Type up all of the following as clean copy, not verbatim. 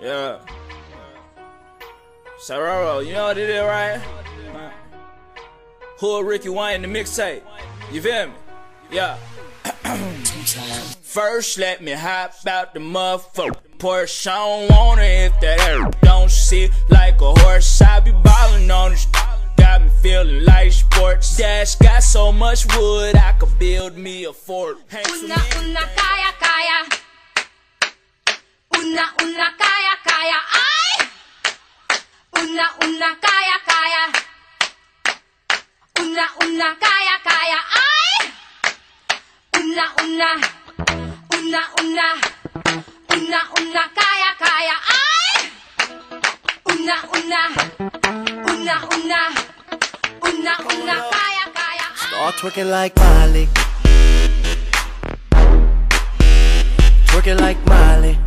Yeah. Sororo, you know what it is, right? Hood Ricky Wayne the mixtape. You feel me? Yeah. First, let me hop out the motherfucker Porsche. I don't want it if that air don't sit like a horse. I be ballin' on the got me feeling like sports. Dash got so much wood, I could build me a fort. Una kaya kaya. Una kaya kaya. Ay! Una kaya kaya. Una kaya kaya. Ay! Una kaya kaya. Ay! Una kaya kaya. Start twerking like Miley. Twerking like Miley.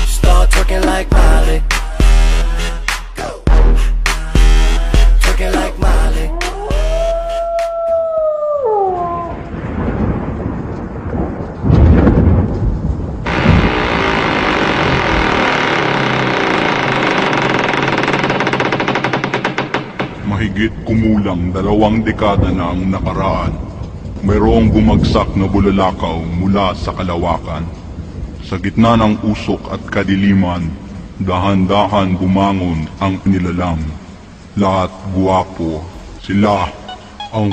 Start twerking like Miley. Twerking like Miley. Mahigit kumulang 2 dekada na ang nakaraan. Mayroong bumagsak na bulalakaw mula sa kalawakan. Sa gitna ng usok at kadiliman, dahan-dahan bumangon ang nilalang. Lahat guwapo, sila ang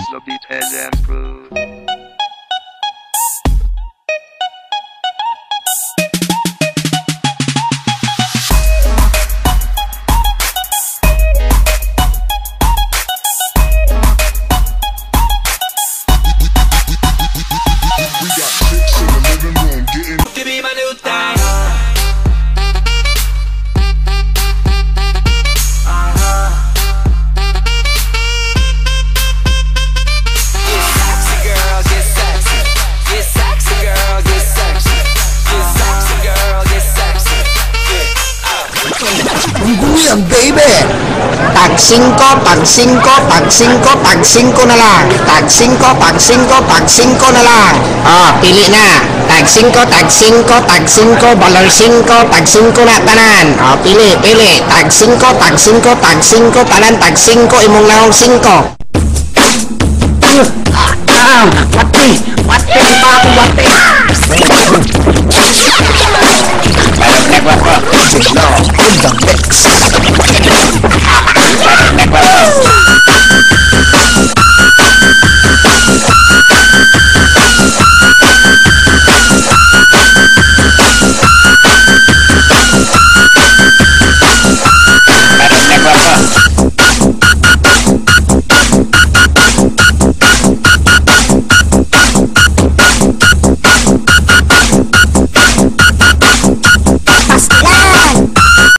baby. Tag 5 na lang. Tag 5 na lang. Oh, pili na. Tag 5, $5, $5, tag 5 na tanan. Oh, pili. Tag 5, tanan, tag 5 imong lahong 5. Pati.